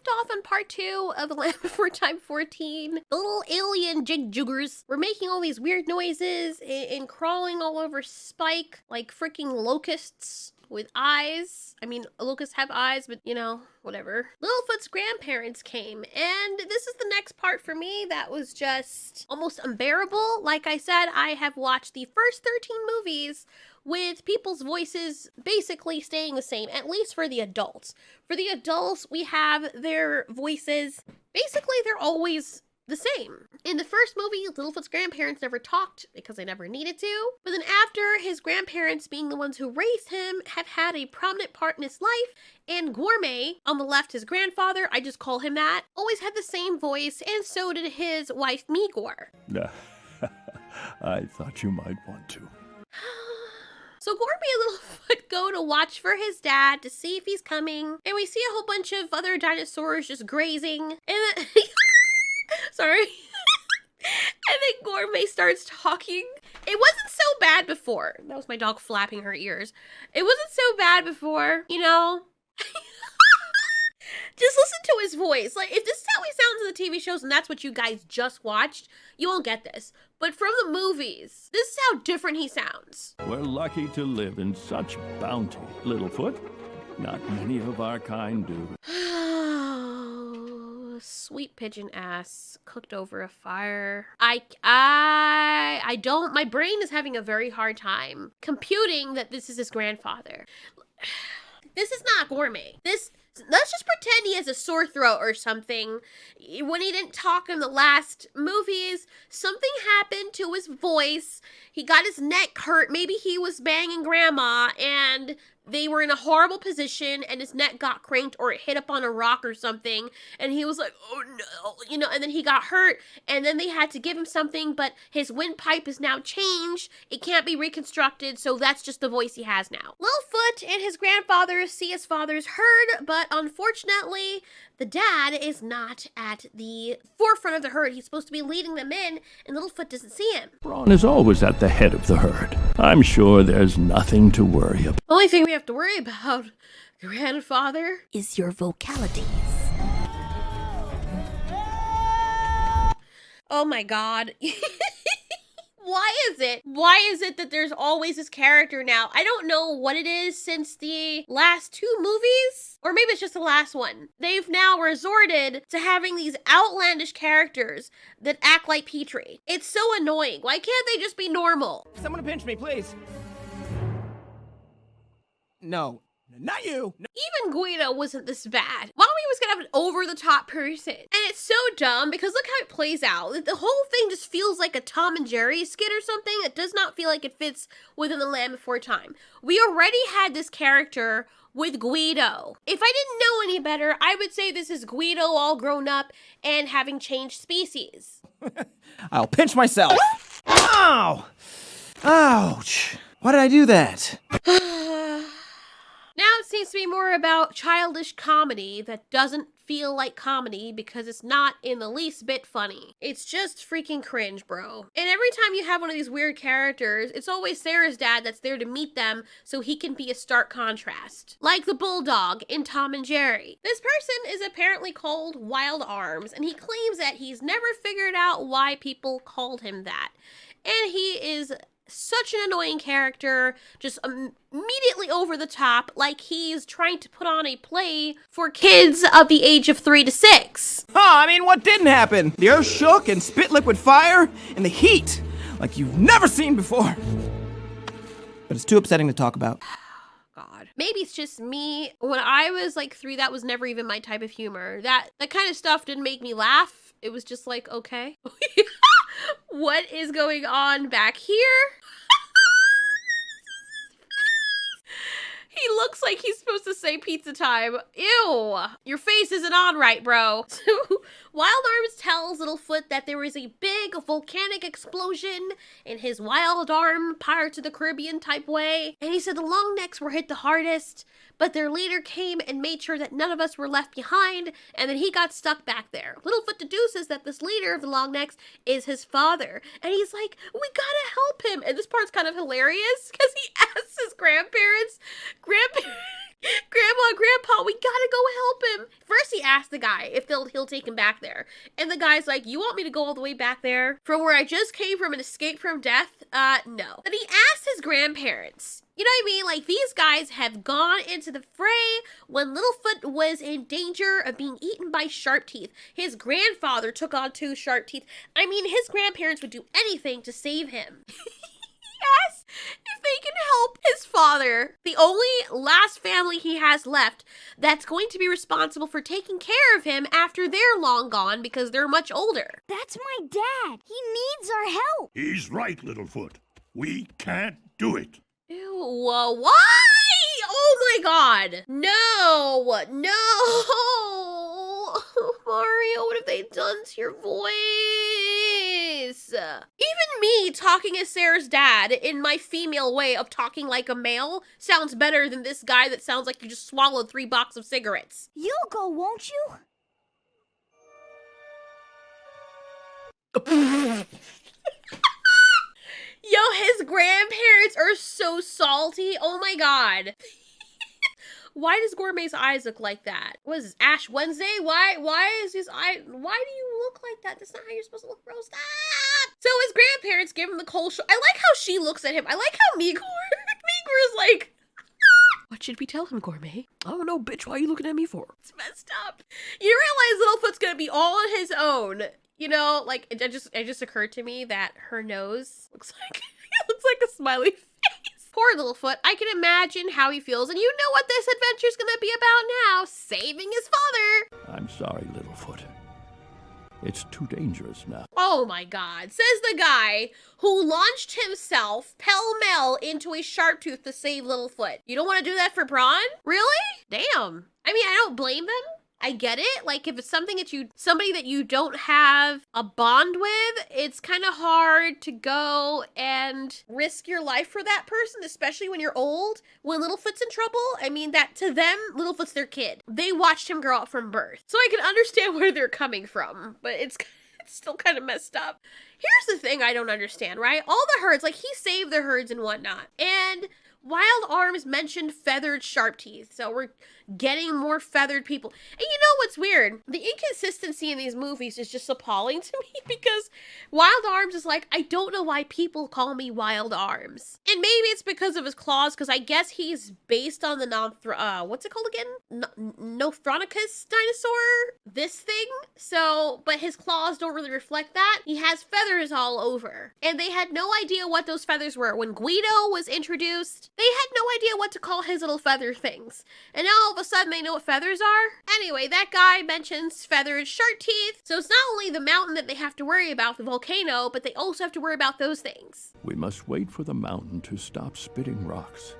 off on part 2 of The Land Before Time 14. The little alien jig-juggers were making all these weird noises and crawling all over Spike like freaking locusts with eyes. I mean, locusts have eyes, but you know, whatever. Littlefoot's grandparents came, and this is the next part for me that was just almost unbearable. Like I said, I have watched the first 13 movies with people's voices basically staying the same, at least for the adults. For the adults, we have their voices, basically they're always the same. In the first movie, Littlefoot's grandparents never talked because they never needed to. But then after, his grandparents, being the ones who raised him, have had a prominent part in his life. And Gourmet, on the left, his grandfather, I just call him that, always had the same voice, and so did his wife, Meegor. I thought you might want to. So Gourmet and Littlefoot go to watch for his dad to see if he's coming. And we see a whole bunch of other dinosaurs just grazing. And then... Sorry. And then Gourmet starts talking. It wasn't so bad before. That was my dog flapping her ears. It wasn't so bad before, you know? Just listen to his voice. Like, if this is how he sounds in the TV shows and that's what you guys just watched, you won't get this. But from the movies, this is how different he sounds. We're lucky to live in such bounty, Littlefoot. Not many of our kind do. Sweet pigeon ass cooked over a fire. I don't, my brain is having a very hard time computing that this is his grandfather. This is not Gourmet. Let's just pretend he has a sore throat or something. When he didn't talk in the last movies, something happened to his voice. He got his neck hurt. Maybe he was banging grandma and they were in a horrible position and his neck got cranked or it hit up on a rock or something. And he was like, oh no, you know, and then he got hurt and then they had to give him something, but his windpipe is now changed. It can't be reconstructed. So that's just the voice he has now. Littlefoot and his grandfather see his father's herd, but unfortunately, the dad is not at the forefront of the herd. He's supposed to be leading them in, and Littlefoot doesn't see him. Braun is always at the head of the herd. I'm sure there's nothing to worry about. The only thing we have to worry about, grandfather, is your vocalities. Oh my god. Why is it that there's always this character now? I don't know what it is since the last 2 movies, or maybe it's just the last one. They've now resorted to having these outlandish characters that act like Petrie. It's so annoying. Why can't they just be normal? Someone to pinch me, please. No, not you. No. Even Guido wasn't this bad. Mommy was gonna have an over-the-top person. And it's so dumb because look how it plays out. The whole thing just feels like a Tom and Jerry skit or something. It does not feel like it fits within The Land Before Time. We already had this character with Guido. If I didn't know any better, I would say this is Guido all grown up and having changed species. I'll pinch myself. Ow! Ouch! Why did I do that? Now it seems to be more about childish comedy that doesn't feel like comedy because it's not in the least bit funny. It's just freaking cringe, bro. And every time you have one of these weird characters, it's always Sarah's dad that's there to meet them so he can be a stark contrast. Like the bulldog in Tom and Jerry. This person is apparently called Wild Arms, and he claims that he's never figured out why people called him that. And he is such an annoying character, just immediately over the top, like he's trying to put on a play for kids of the age of 3 to 6. I mean, what didn't happen? The earth shook and spit liquid fire in the heat, like you've never seen before. But it's too upsetting to talk about. God. Maybe it's just me. When I was like 3, that was never even my type of humor. That kind of stuff didn't make me laugh. It was just like, okay. What is going on back here? He looks like he's supposed to say pizza time. Ew. Your face isn't on right, bro. So, Wild Arms tells Littlefoot that there was a big volcanic explosion in his Wild Arm Pirates of the Caribbean type way. And he said the long necks were hit the hardest, but their leader came and made sure that none of us were left behind, and then he got stuck back there. Littlefoot deduces that this leader of the long necks is his father. And he's like, we gotta help him. And this part's kind of hilarious because he asks his grandparents, Grandpa, we gotta go help him. First, he asked the guy if he'll take him back there. And the guy's like, you want me to go all the way back there? From where I just came from and escaped from death? No. Then he asked his grandparents. You know what I mean? Like, these guys have gone into the fray when Littlefoot was in danger of being eaten by sharp teeth. His grandfather took on 2 sharp teeth. I mean, his grandparents would do anything to save him. Yes, if they can help his father, the only last family he has left that's going to be responsible for taking care of him after they're long gone because they're much older. That's my dad. He needs our help. He's right, Littlefoot. We can't do it. Ew, why? Oh my god. No. Mario, what have they done to your voice? Even me talking as Sarah's dad in my female way of talking like a male sounds better than this guy that sounds like you just swallowed 3 boxes of cigarettes. You'll go, won't you? Yo, his grandparents are so salty. Oh my god. Why does Gourmet's eyes look like that? What is this, Ash Wednesday? Why is his eye, why do you look like that? That's not how you're supposed to look, bro. Stop! So his grandparents give him the cold shoulder. I like how she looks at him. I like how Migor is like, what should we tell him, Gourmet? I don't know, bitch. Why are you looking at me for? It's messed up. You realize Littlefoot's gonna be all on his own. You know, like, it just occurred to me that her nose looks like, it looks like a smiley face. Poor Littlefoot. I can imagine how he feels, and you know what this adventure's gonna be about now. Saving his father. I'm sorry, Littlefoot. It's too dangerous now. Oh my god. Says the guy who launched himself pell-mell into a sharp tooth to save Littlefoot. You don't want to do that for Braun? Really? Damn. I mean, I don't blame them. I get it. Like, if it's something that somebody that you don't have a bond with, it's kind of hard to go and risk your life for that person, especially when you're old. When Littlefoot's in trouble, I mean, that to them, Littlefoot's their kid. They watched him grow up from birth. So I can understand where they're coming from, but it's still kind of messed up. Here's the thing I don't understand, right? All the herds, like, he saved the herds and whatnot. And Wild Arms mentioned feathered sharp teeth, so we're getting more feathered people. And you know what's weird? The inconsistency in these movies is just appalling to me because Wild Arms is like, I don't know why people call me Wild Arms. And maybe it's because of his claws, because I guess he's based on the what's it called again? Nothronicus dinosaur? This thing? So, but his claws don't really reflect that. He has feathers all over. And they had no idea what those feathers were. When Guido was introduced, they had no idea what to call his little feather things. And now all of a sudden they know what feathers are? Anyway, that guy mentions feathered shark teeth. So it's not only the mountain that they have to worry about, the volcano, but they also have to worry about those things. We must wait for the mountain to stop spitting rocks.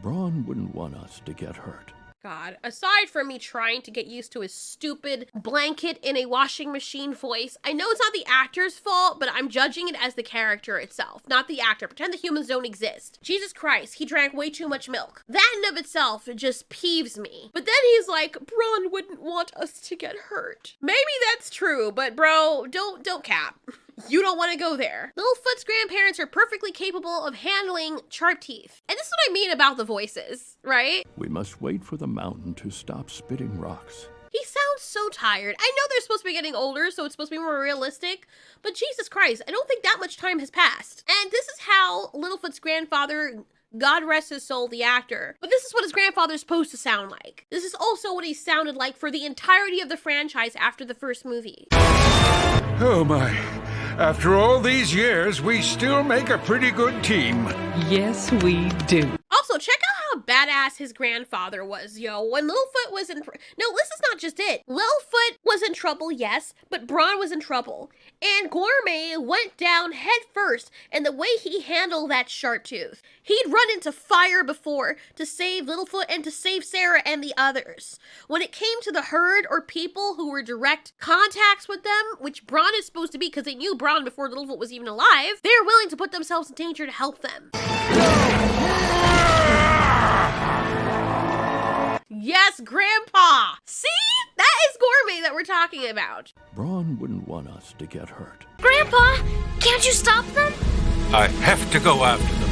Braun wouldn't want us to get hurt. God, aside from me trying to get used to his stupid blanket in a washing machine voice, I know it's not the actor's fault, but I'm judging it as the character itself, not the actor. Pretend the humans don't exist. Jesus Christ, he drank way too much milk. That in of itself just peeves me. But then he's like, Braun wouldn't want us to get hurt. Maybe that's true, but bro, don't cap. You don't want to go there. Littlefoot's grandparents are perfectly capable of handling sharp teeth. And this is what I mean about the voices, right? We must wait for the mountain to stop spitting rocks. He sounds so tired. I know they're supposed to be getting older, so it's supposed to be more realistic, but Jesus Christ, I don't think that much time has passed. And this is how Littlefoot's grandfather, God rest his soul, the actor, but this is what his grandfather's supposed to sound like. This is also what he sounded like for the entirety of the franchise after the first movie. Oh my. After all these years, we still make a pretty good team. Yes, we do. Also, check out how badass his grandfather was, yo. When Littlefoot was in... No, this is not just it. Littlefoot was in trouble, yes, but Braun was in trouble. And Gourmet went down head first, and the way he handled that sharp tooth. He'd run into fire before to save Littlefoot and to save Sarah and the others. When it came to the herd or people who were direct contacts with them, which Braun is supposed to be because they knew Braun before Littlefoot was even alive, they were willing to put themselves in danger to help them. Yes, Grandpa! See? That is Gourmet that we're talking about. Braun wouldn't want us to get hurt. Grandpa, can't you stop them? I have to go after them.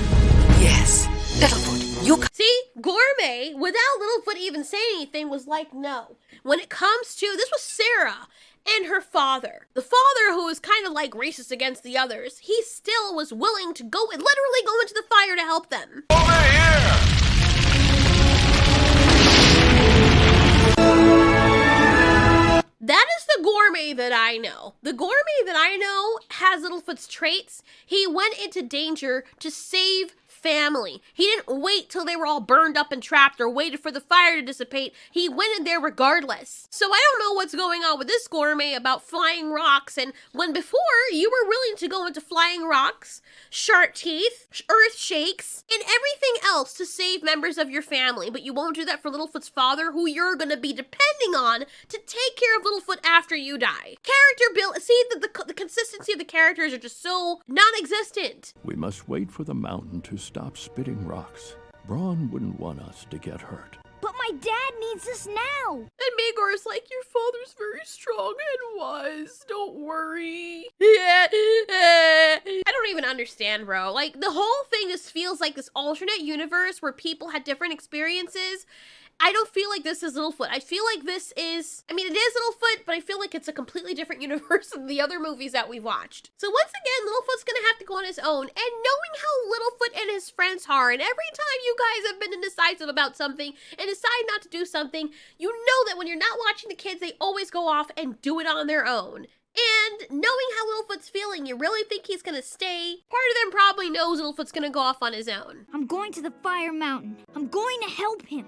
Yes. Littlefoot, you See? Gourmet, without Littlefoot even saying anything, was like, no. When it comes to, this was Sarah and her father. The father, who was kind of like racist against the others, he still was willing to go and literally go into the fire to help them. Over here! That is the Gourmet that I know. The Gourmet that I know has Littlefoot's traits. He went into danger to save family. He didn't wait till they were all burned up and trapped or waited for the fire to dissipate. He went in there regardless. So I don't know what's going on with this Gourmet about flying rocks, and when before you were willing to go into flying rocks, shark teeth, earth shakes, and everything else to save members of your family, but you won't do that for Littlefoot's father, who you're going to be depending on to take care of Littlefoot after you die. Character build, see, the consistency of the characters are just so non-existent. We must wait for the mountain to stop spitting rocks. Braun wouldn't want us to get hurt. But my dad needs us now. And Magor is like, your father's very strong and wise. Don't worry. Yeah. I don't even understand, bro. Like, the whole thing just feels like this alternate universe where people had different experiences. I don't feel like this is Littlefoot. I feel like this is, I mean, it is Littlefoot, but I feel like it's a completely different universe than the other movies that we've watched. So once again, Littlefoot's gonna have to go on his own, and knowing how Littlefoot and his friends are, and every time you guys have been indecisive about something and decide not to do something, you know that when you're not watching the kids, they always go off and do it on their own. And knowing how Littlefoot's feeling, you really think he's gonna stay? Part of them probably knows Littlefoot's gonna go off on his own. I'm going to the fire mountain. I'm going to help him.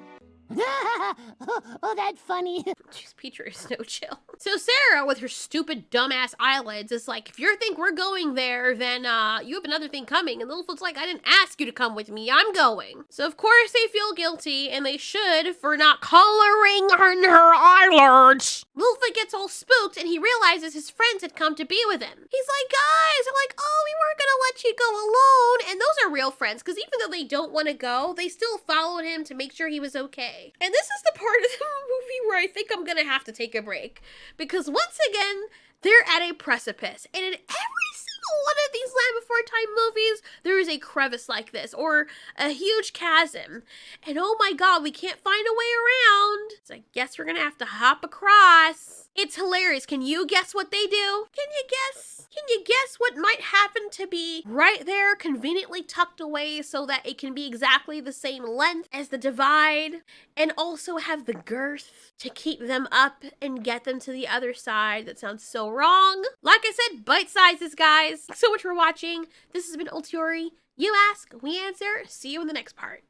Oh, that's funny. Jeez, Peter is no chill. So Sarah, with her stupid dumbass eyelids, is like, if you think we're going there, then you have another thing coming. And Littlefoot's like, I didn't ask you to come with me. I'm going. So of course they feel guilty, and they should, for not coloring on her eyelids. Littlefoot gets all spooked, and he realizes his friends had come to be with him. He's like, guys, they're like, oh, we weren't gonna let you go alone. And those are real friends, because even though they don't want to go, they still followed him to make sure he was okay. And this is the part of the movie where I think I'm gonna have to take a break, because once again, they're at a precipice, and in every single one of these Land Before Time movies, there is a crevice like this, or a huge chasm, and oh my god, we can't find a way around, so I guess we're gonna have to hop across. It's hilarious. Can you guess what they do? Can you guess? Can you guess what might happen to be right there, conveniently tucked away so that it can be exactly the same length as the divide, and also have the girth to keep them up and get them to the other side? That sounds so wrong. Like I said, bite sizes, guys. Thanks so much for watching. This has been Ultiori. You ask, we answer. See you in the next part.